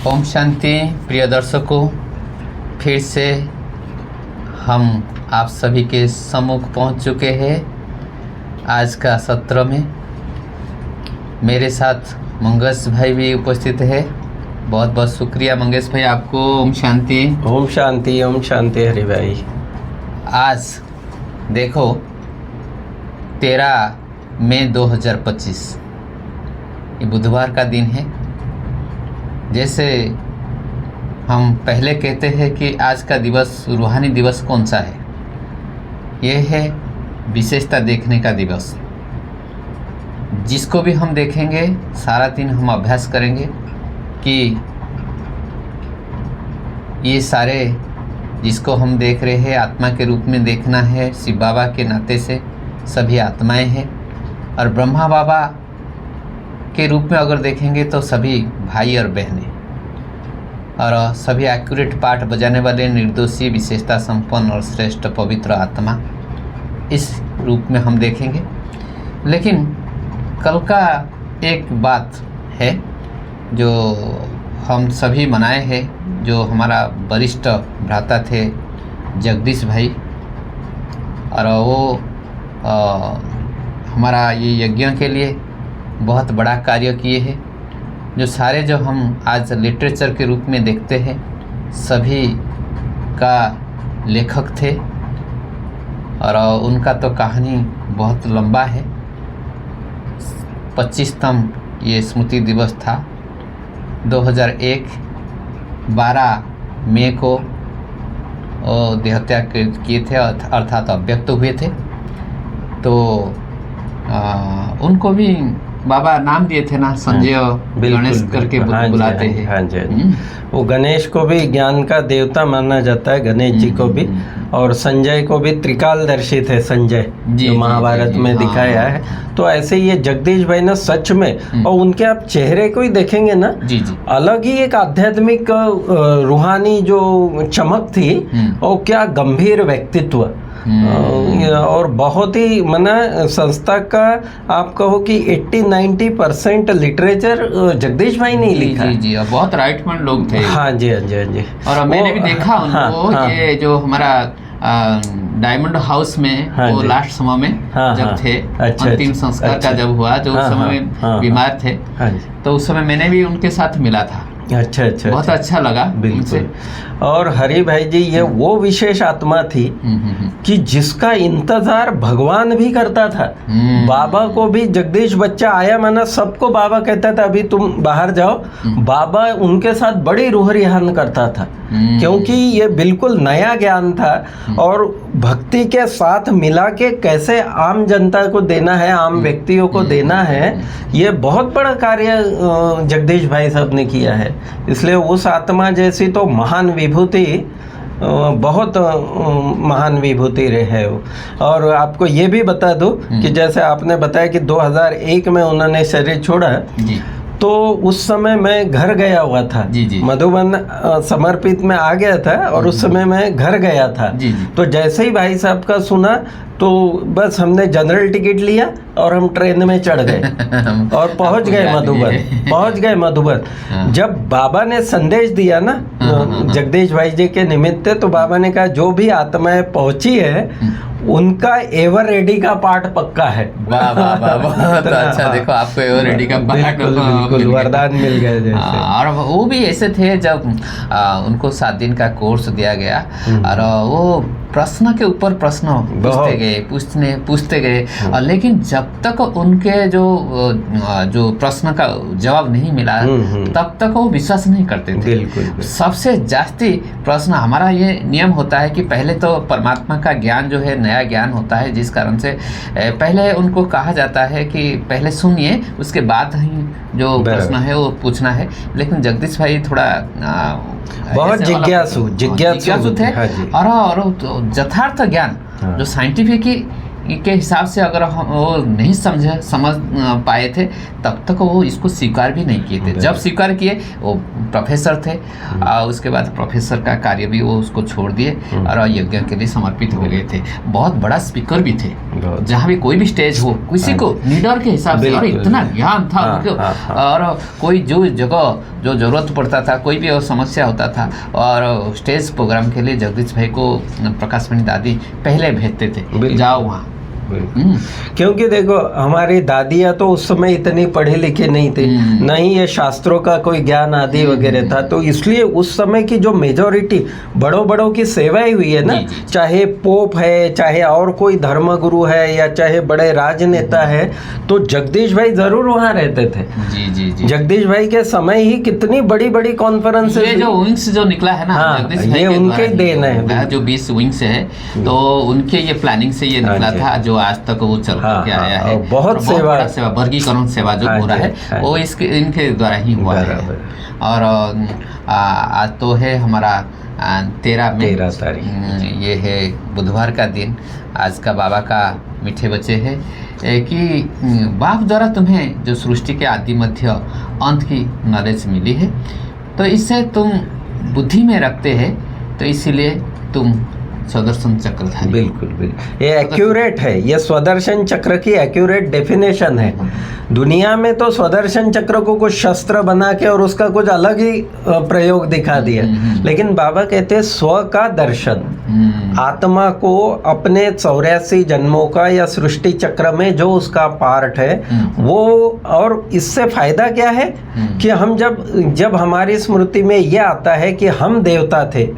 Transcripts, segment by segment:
ओम शांति। प्रिय दर्शकों, फिर से हम आप सभी के सम्मुख पहुंच चुके हैं आज का सत्र में। मेरे साथ मंगेश भाई भी उपस्थित है। बहुत बहुत शुक्रिया मंगेश भाई आपको। ओम शांति। ओम शांति, ओम शांति हरि भाई। आज देखो 13 मई 2025 ये बुधवार का दिन है। जैसे हम पहले कहते हैं कि आज का दिवस रूहानी दिवस कौन सा है, यह है विशेषता देखने का दिवस। जिसको भी हम देखेंगे सारा दिन हम अभ्यास करेंगे कि ये सारे जिसको हम देख रहे हैं आत्मा के रूप में देखना है। शिव बाबा के नाते से सभी आत्माएं हैं और ब्रह्मा बाबा के रूप में अगर देखेंगे तो सभी भाई और बहनें और सभी एक्यूरेट पाठ बजाने वाले निर्दोषी विशेषता संपन्न और श्रेष्ठ पवित्र आत्मा, इस रूप में हम देखेंगे। लेकिन कल का एक बात है जो हम सभी मनाए हैं, जो हमारा वरिष्ठ भ्राता थे जगदीश भाई, और वो हमारा ये यज्ञ के लिए बहुत बड़ा कार्य किए हैं। जो सारे जो हम आज लिटरेचर के रूप में देखते हैं सभी का लेखक थे और उनका तो कहानी बहुत लंबा है। 25तम ये स्मृति दिवस था। 2001 12 मई को देहत्याग किए थे, अर्थात अव्यक्त हुए थे। तो उनको भी बाबा नाम दिए थे ना, संजय गणेश करके बुलाते हैं। हाँ जी। वो गणेश को भी ज्ञान का देवता माना जाता है, गणेश जी को भी, और संजय को भी त्रिकालदर्शी थे संजय, जो महाभारत में दिखाया है। तो ऐसे ये जगदीश भाई ना सच में, और उनके आप चेहरे को ही देखेंगे ना, अलग ही एक आध्यात्मिक रूहानी जो चमक थी, और क्या गंभीर व्यक्तित्व, और बहुत ही मना संस्था का आप कहो कि 80-90% लिटरेचर जगदीश भाई ने लिखा। जी, और बहुत राइट माइंड लोग थे। हाँ जी, हाँ जी, हाँ जी। और मैंने भी देखा उनको। ये जो हमारा डायमंड हाउस में वो लास्ट समय में जब थे, अंतिम संस्कार का जब हुआ, जो उस समय बीमार थे, तो उस समय मैंने भी उनके साथ मिला था। अच्छा, बहुत अच्छा लगा। बिल्कुल। और हरि भाई जी, ये वो विशेष आत्मा थी कि जिसका इंतजार भगवान भी करता था। बाबा को भी जगदीश बच्चा आया माना सबको बाबा कहता था अभी तुम बाहर जाओ। बाबा उनके साथ बड़ी रूह रिहान करता था, क्योंकि ये बिल्कुल नया ज्ञान था और भक्ति के साथ मिला के कैसे आम जनता को देना है, आम व्यक्तियों को देना है, ये बहुत बड़ा कार्य जगदीश भाई साहब ने किया है। इसलिए उस आत्मा जैसी तो महान विभूति, बहुत महान विभूति रहे हो। और आपको ये भी बता दूं कि जैसे आपने बताया कि 2001 में उन्होंने शरीर छोड़ा, तो उस समय मैं घर गया हुआ था। मधुबन समर्पित में आ गया था और उस समय मैं घर गया था। तो जैसे ही भाई साहब का सुना तो बस हमने जनरल टिकट लिया और हम ट्रेन में चढ़ गए और पहुंच गए मधुबन। जब बाबा ने संदेश दिया ना जगदीश भाई जी के निमित्त, तो बाबा ने कहा जो भी आत्माएं पहुंची है उनका एवर रेडी का पाठ पक्का है। वाह वाह वाह, बहुत अच्छा। देखो आपको एवर रेडी का पाठ बिल्कुल वरदान मिल गया जैसे। और वो भी ऐसे थे जब उनको 7 दिन का कोर्स दिया गया और वो प्रश्न के ऊपर प्रश्न पूछते गए और लेकिन जब तक उनके जो प्रश्न का जवाब नहीं मिला तब तक वो विश्वास नहीं करते थे। सबसे जास्ती प्रश्न, हमारा ये नियम होता है कि पहले तो परमात्मा का ज्ञान जो है नया ज्ञान होता है, जिस कारण से पहले उनको कहा जाता है कि पहले सुनिए उसके बाद ही जो प्रश्न है वो पूछना है। लेकिन जगदीश भाई थोड़ा बहुत जिज्ञासु थे और यथार्थ ज्ञान जो साइंटिफिक के हिसाब से अगर हम वो नहीं समझ पाए थे, तब तक वो इसको स्वीकार भी नहीं किए थे। जब स्वीकार किए, वो प्रोफेसर थे, उसके बाद प्रोफेसर का कार्य भी वो उसको छोड़ दिए और यज्ञ के लिए समर्पित हो गए थे। बहुत बड़ा स्पीकर भी थे, जहाँ भी कोई भी स्टेज हो, किसी को लीडर के हिसाब से, और इतना ज्ञान था उनको। और कोई जो जगह जो ज़रूरत पड़ता था, कोई भी समस्या होता था, और स्टेज प्रोग्राम के लिए जगदीश भाई को प्रकाशमणि दादी पहले भेजते थे, जाओ वहाँ। क्योंकि देखो, हमारी दादियाँ तो उस समय इतनी पढ़ी लिखी नहीं थी, न ही ये शास्त्रों का कोई ज्ञान आदि वगैरह था, तो इसलिए उस समय की जो मेजॉरिटी बड़ों बड़ों की सेवाएं हुई है ना, चाहे पोप है, चाहे और कोई धर्मगुरु है, या चाहे बड़े राजनेता है, तो जगदीश भाई जरूर वहाँ रहते थे। जी। जगदीश भाई के समय ही कितनी बड़ी बड़ी कॉन्फ्रेंस, ये जो विंग्स जो निकला है ना, जगदीश भाई ये उनके देन है, जो 20 विंग्स है, तो उनके ये प्लानिंग से ये निकला था, जो आज तक वो चल करके आया है। बहुत सेवा, वर्गीकरण सेवा जो हो रहा है, वो इनके द्वारा ही हुआ है। और आज तो है हमारा 13 तारीख, ये है बुधवार का दिन। आज का बाबा का मीठे बच्चे है कि बाप द्वारा तुम्हें जो सृष्टि के आदि मध्य अंत की नॉलेज मिली है, तो इससे तुम बुद्धि में रखते हैं, तो इसीलिए तुम स्वदर्शन चक्रधारी। बिल्कुल, ये एक्यूरेट है, ये स्वदर्शन चक्र की एक्यूरेट डेफिनेशन है। दुनिया में तो स्वदर्शन चक्र को कुछ शस्त्र बना के और उसका कुछ अलग ही प्रयोग दिखा दिया, लेकिन बाबा कहते हैं स्व का दर्शन, आत्मा को अपने 84 जन्मों का या सृष्टि चक्र में जो उसका पार्ट है वो। और इससे फायदा क्या है कि हम जब हमारी स्मृति में यह आता है कि हम देवता थे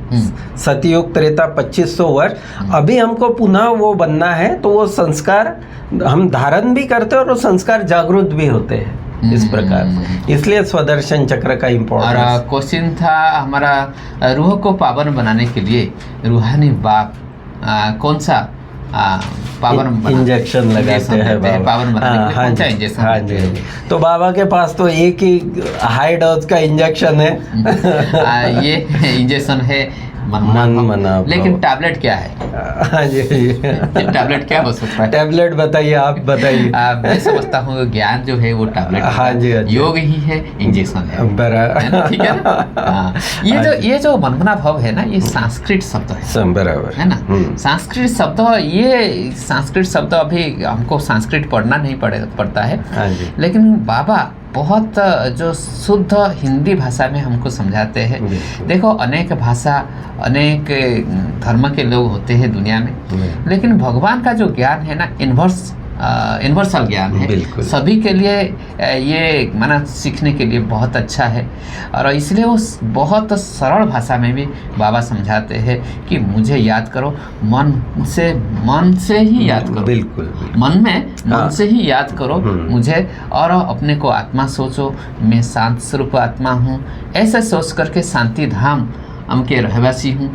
सतयुग त्रेता 2500 वर्ष, अभी हमको पुनः वो बनना है, तो वो संस्कार हम धारण भी करते हैं और वो संस्कार जागरूक भी होते हैं इस प्रकार। इसलिए स्वदर्शन चक्र का इम्पोर्टेंस। और क्वेश्चन था हमारा, रूह को पावन बनाने के लिए रूहानी बाप कौन सा पावन इंजेक्शन लगाते हैं बाबा? पावन बनाने के लिए कौन सा इंजेक्शन? हाँ जी। तो बाबा के पास तो एक ही हाई डोज का इंजेक्शन है। ये इंजेक्शन है मन मना। लेकिन टैबलेट क्या है? हाँ जी, टैबलेट क्या हो सकता है? टैबलेट बताइए, आप बताइए। मैं समझता हूँ ज्ञान जो है वो टैबलेट। हाँ जी, योग ही है, इंजेक्शन है। बराबर, ठीक है ना? ये जो मनमना भाव है ना, ये संस्कृत शब्द है, बराबर है ना? संस्कृत शब्द, ये संस्कृत शब्द अभी हमको संस्कृत पढ़ना नहीं पड़ता है, लेकिन बाबा बहुत जो शुद्ध हिंदी भाषा में हमको समझाते हैं। देखो, अनेक भाषा, अनेक धर्म के लोग होते हैं दुनिया में, लेकिन भगवान का जो ज्ञान है ना, यूनिवर्सल ज्ञान है, सभी के लिए ये माना सीखने के लिए बहुत अच्छा है। और इसलिए वो बहुत सरल भाषा में भी बाबा समझाते हैं कि मुझे याद करो, मन से ही याद करो। बिल्कुल। मन से ही याद करो मुझे, और अपने को आत्मा सोचो, मैं शांत स्वरूप आत्मा हूँ, ऐसे सोच करके शांति धाम के रहवासी हूँ।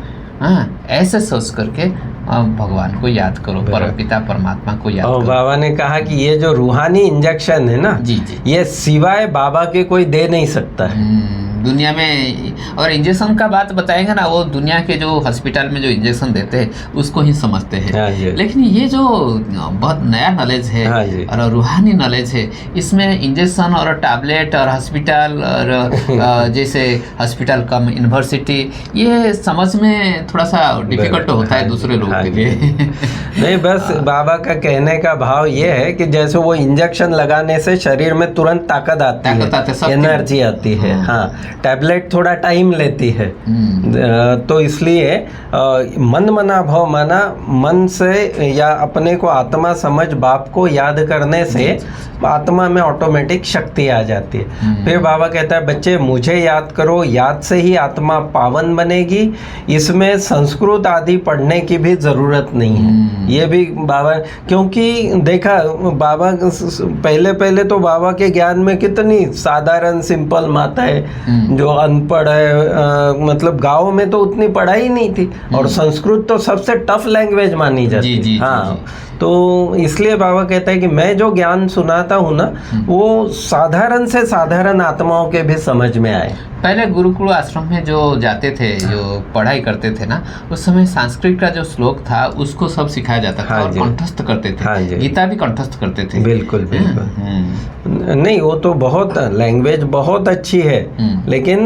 ऐसे सोच करके भगवान को याद करो, परमपिता परमात्मा को याद करो। बाबा ने कहा कि ये जो रूहानी इंजेक्शन है ना, जी, ये सिवाय बाबा के कोई दे नहीं सकता है दुनिया में। और इंजेक्शन का बात बताएंगे ना, वो दुनिया के जो हॉस्पिटल में जो इंजेक्शन देते हैं उसको ही समझते हैं, लेकिन ये जो बहुत नया नॉलेज है और रूहानी नॉलेज है, इसमें इंजेक्शन और टैबलेट और हॉस्पिटल और जैसे हॉस्पिटल कम यूनिवर्सिटी, ये समझ में थोड़ा सा डिफिकल्ट होता है दूसरे लोगों के लिए। नहीं, बस बाबा का कहने का भाव ये है कि जैसे वो इंजेक्शन लगाने से शरीर में तुरंत ताकत आती है, एनर्जी आती है। हाँ, टैबलेट थोड़ा टाइम लेती है, तो इसलिए मन मना भाव माना, मन से या अपने को आत्मा समझ बाप को याद करने से आत्मा में ऑटोमेटिक शक्ति आ जाती है। फिर बाबा कहता है, बच्चे मुझे याद करो, याद से ही आत्मा पावन बनेगी, इसमें संस्कृत आदि पढ़ने की भी ज़रूरत नहीं है। ये भी बाबा, क्योंकि देखा बाबा पहले तो बाबा के ज्ञान में कितनी साधारण सिंपल माताएं जो अनपढ़ है, मतलब गाँव में तो उतनी पढ़ाई नहीं थी, और संस्कृत तो सबसे टफ लैंग्वेज मानी जाती है। हाँ, तो इसलिए बाबा कहता है कि मैं जो ज्ञान सुनाता हूँ ना, वो साधारण से साधारण आत्माओं के भी समझ में आए। पहले गुरुकुल आश्रम में जो जाते थे, जो पढ़ाई करते थे ना, उस समय संस्कृत का जो श्लोक था उसको सब सिखाया जाता था, और कंठस्थ करते थे। गीता भी कंठस्थ करते थे। बिल्कुल बिल्कुल। नहीं, वो तो बहुत लैंग्वेज बहुत अच्छी है, लेकिन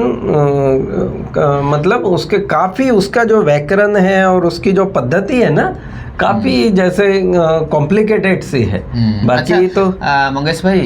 मतलब उसके काफी, उसका जो व्याकरण है और उसकी जो पद्धति है ना, काफी जैसे कॉम्प्लिकेटेड सी है। बाकी अच्छा, तो मंगेश भाई,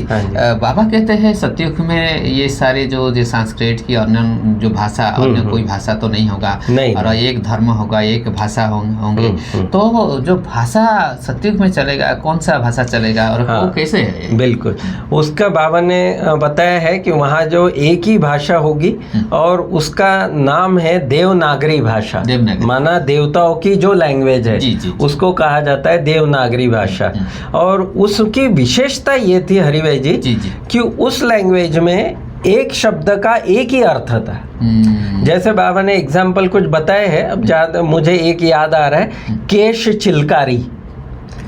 बाबा कहते हैं सतयुग में ये सारे जो संस्कृत की अन्य जो भाषा, अन्य कोई भाषा तो नहीं होगा, और एक धर्म होगा, एक भाषा होंगे। तो जो भाषा सतयुग में चलेगा, कौन सा भाषा चलेगा और वो कैसे है? बिल्कुल, उसका बाबा ने बताया है कि वहाँ जो एक ही भाषा होगी और उसका नाम है देवनागरी भाषा। माना देवताओं की जो लैंग्वेज है, उसको कहा जाता है देवनागरी भाषा। और उसकी विशेषता ये थी हरि भाई जी, कि उस लैंग्वेज में एक शब्द का एक ही अर्थ था। जैसे बाबा ने एग्जाम्पल कुछ बताए हैं, अब ज्यादा मुझे एक याद आ रहा है, केश चिलकारी।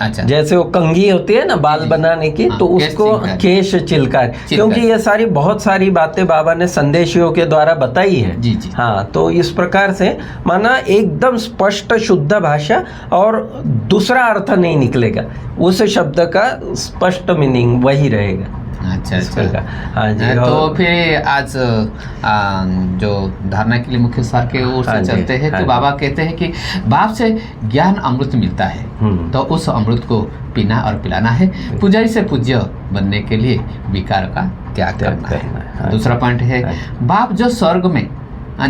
अच्छा, जैसे वो कंघी होती है ना बाल बनाने की, तो उसको केश चिलकार, क्योंकि ये सारी बहुत सारी बातें बाबा ने संदेशियों के द्वारा बताई है। जी जी। हाँ, तो इस प्रकार से माना एकदम स्पष्ट शुद्ध भाषा, और दूसरा अर्थ नहीं निकलेगा, उस शब्द का स्पष्ट मीनिंग वही रहेगा। अच्छा अच्छा। हाँ जी। तो फिर आज जो धारणा के लिए मुख्य सार के ओर से चलते हैं, तो बाबा कहते हैं कि बाप से ज्ञान अमृत मिलता है, तो उस अमृत को पीना और पिलाना है। पुजारी से पूज्य बनने के लिए विकार का त्याग करना है। दूसरा पॉइंट है, बाप जो स्वर्ग में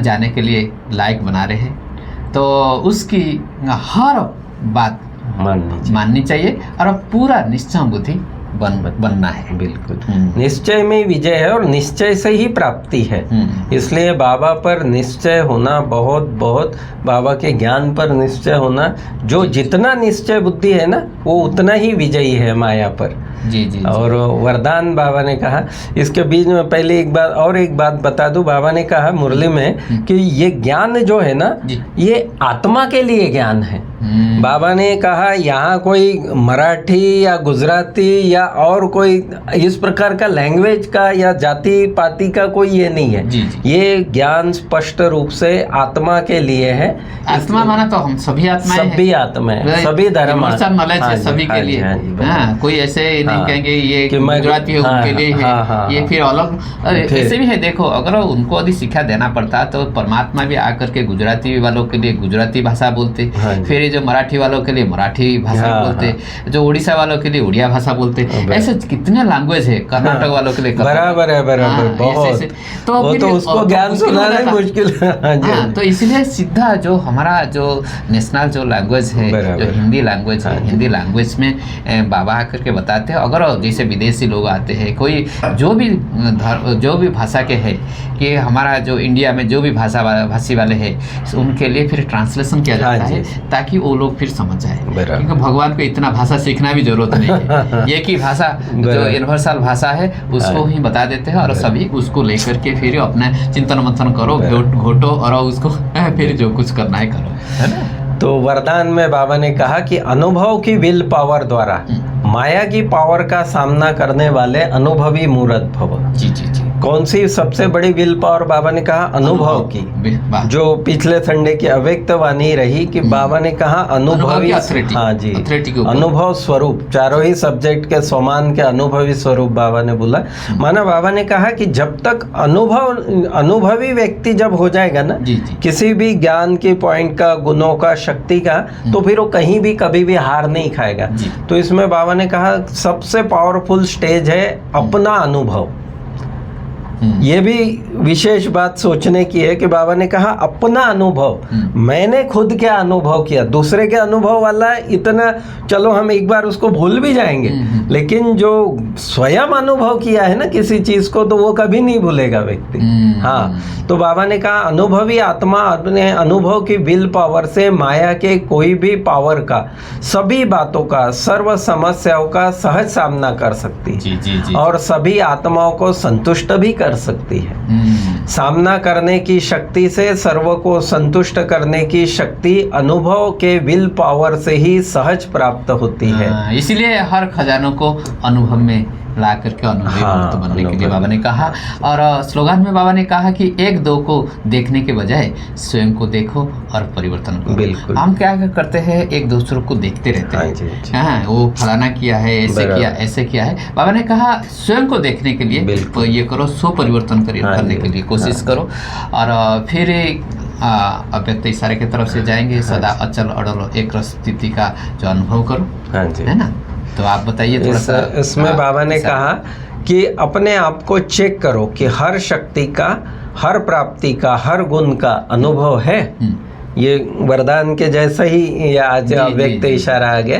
जाने के लिए लायक बना रहे हैं, तो उसकी हर बात माननी चाहिए और पूरा निश्चय बुद्धि बनना है। बिल्कुल, निश्चय में विजय है और निश्चय से ही प्राप्ति है। इसलिए बाबा पर निश्चय होना बहुत बहुत, बाबा के ज्ञान पर निश्चय होना, जो जितना निश्चय बुद्धि है ना, वो उतना ही विजयी है माया पर। जी जी। और वरदान बाबा ने कहा, इसके बीच में पहले एक बात बता दूं, बाबा ने कहा मुरली में कि ये ज्ञान जो है ना, ये आत्मा के लिए ज्ञान है। बाबा ने कहा यहाँ कोई मराठी या गुजराती या और कोई इस प्रकार का लैंग्वेज का या जाति पाति का कोई ये नहीं है। जी जी। ये ज्ञान स्पष्ट रूप से आत्मा के लिए है। आत्मा माना तो हम सभी आत्माएं हैं, सभी आत्माएं, सभी धर्म, नॉलेज है सभी के लिए। कोई ऐसे नहीं कहेंगे ये गुजराती है उनके लिए है, ये फिर अलग ऐसे भी है। देखो, अगर उनको यदि शिक्षा देना पड़ता तो परमात्मा भी आकर के गुजराती वालों के लिए गुजराती भाषा बोलते, फिर जो मराठी वालों के लिए मराठी भाषा बोलते, जो उड़ीसा वालों के लिए उड़िया भाषा बोलते, ऐसे कितने लैंग्वेज है, कर्नाटक वालों के लिए बराबर है, बराबर बहुत। तो उसको ज्ञान सुनाना मुश्किल है। तो इसलिए सीधा जो हमारा जो नेशनल जो लैंग्वेज है, जो हिंदी लैंग्वेज है, हिंदी लैंग्वेज में बाबा आकर के बताते हैं। अगर जैसे विदेशी लोग आते हैं, कोई जो भी भाषा के है, कि हमारा जो इंडिया में जो भी भाषी वाले हैं, उनके लिए फिर ट्रांसलेशन किया जाता है, ताकि वो लोग फिर समझ जाए। क्योंकि भगवान को इतना भाषा सीखना भी जरूरत नहीं है, एक ही भाषा जो यूनिवर्सल भाषा है उसको ही बता देते हैं, और सभी उसको लेकर के फिर अपना चिंतन मंथन करो, घोटो और उसको फिर जो कुछ करना है करो, है ना। तो वरदान में बाबा ने कहा कि अनुभव की विल पावर द्वारा माया की पावर का सामना करने वाले अनुभवी मूर्त भव। जी जी जी। कौन सी सबसे बड़ी विल पावर? बाबा ने कहा अनुभव की, जो पिछले संडे की अव्यक्त वाणी रही कि बाबा ने कहा अनुभवी, हाँ जी, अनुभव स्वरूप, चारों ही सब्जेक्ट के समान के अनुभवी स्वरूप बाबा ने बोला। माना बाबा ने कहा कि जब तक अनुभवी व्यक्ति जब हो जाएगा ना, किसी भी ज्ञान के पॉइंट का, गुणों का, शक्ति का, तो फिर वो कहीं भी कभी भी हार नहीं खाएगा। तो इसमें बाबा ने कहा सबसे पावरफुल स्टेज है अपना अनुभव। ये भी विशेष बात सोचने की है कि बाबा ने कहा अपना अनुभव, मैंने खुद क्या अनुभव किया। दूसरे के अनुभव वाला इतना, चलो हम एक बार उसको भूल भी जाएंगे, लेकिन जो स्वयं अनुभव किया है ना किसी चीज को, तो वो कभी नहीं भूलेगा व्यक्ति। हाँ, तो बाबा ने कहा अनुभवी आत्मा अपने अनुभव की विल पावर से माया के कोई भी पावर का, सभी बातों का, सर्व समस्याओं का सहज सामना कर सकती है, और सभी आत्माओं को संतुष्ट भी कर कर सकती है। सामना करने की शक्ति से, सर्व को संतुष्ट करने की शक्ति अनुभव के विल पावर से ही सहज प्राप्त होती है। इसीलिए हर खजानों को अनुभव में ला करके अनुभवी मूर्त बनने के लिए बाबा ने कहा। और स्लोगन में बाबा ने कहा कि एक दो को देखने के बजाय स्वयं को देखो और परिवर्तन करो। बिल्कुल। हम क्या करते हैं, एक दूसरे को देखते रहते हैं। हाँ, वो फलाना किया है, ऐसे किया, ऐसे किया है। बाबा ने कहा स्वयं को देखने के लिए तो ये करो, स्व परिवर्तन करने के लिए कोशिश करो। और फिर अव्यक्त इशारे की तरफ से जाएंगे, सदा अचल अड़ल एक स्थिति का जो अनुभव करो, है ना। तो आप बताइए थोड़ा सा। इसमें बाबा ने कहा कि अपने आप को चेक करो कि हर शक्ति का, हर प्राप्ति का, हर गुण का अनुभव है। ये वरदान के जैसा ही ये आज अव्यक्त इशारा आ गया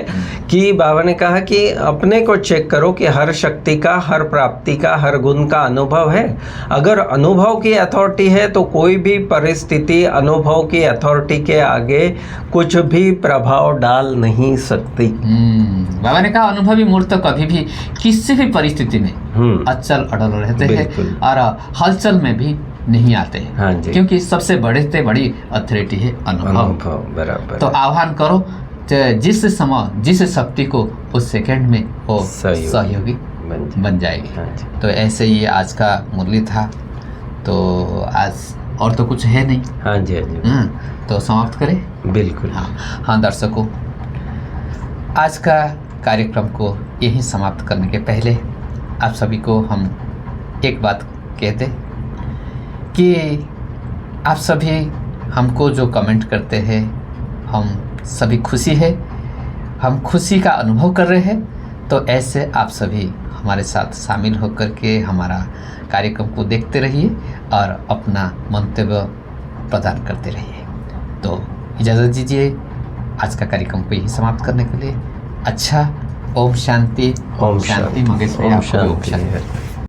कि बाबा ने कहा कि अपने को चेक करो कि हर शक्ति का, हर प्राप्ति का, हर गुण का अनुभव है। अगर अनुभव की अथॉरिटी है तो कोई भी परिस्थिति अनुभव की अथॉरिटी के आगे कुछ भी प्रभाव डाल नहीं सकती। बाबा ने कहा अनुभवी मूर्त कभी भी किसी भी परिस्थिति में अचल अड़ल रहते हैं और हलचल में भी नहीं आते हैं। हाँ जी। क्योंकि सबसे बड़ी अथॉरिटी है अनुभव। बराबर। तो आह्वान करो जिस समय जिस शक्ति को उस सेकंड में वो सहयोगी बन जाएगी। हाँ, तो ऐसे ही आज का मुरली था। तो आज और तो कुछ है नहीं। हाँ जी, हाँ जी। तो समाप्त करें। बिल्कुल। हाँ दर्शकों, आज का कार्यक्रम को यहीं समाप्त करने के पहले आप सभी को हम एक बात कहते कि आप सभी हमको जो कमेंट करते हैं, हम सभी खुशी है, हम खुशी का अनुभव कर रहे हैं। तो ऐसे आप सभी हमारे साथ शामिल होकर के हमारा कार्यक्रम को देखते रहिए और अपना मंतव्य प्रदान करते रहिए। तो इजाज़त दीजिए आज का कार्यक्रम को यही समाप्त करने के लिए। अच्छा, ओम शांति। ओम शांति। मंगेश भाई, आपको भी ओम शांति।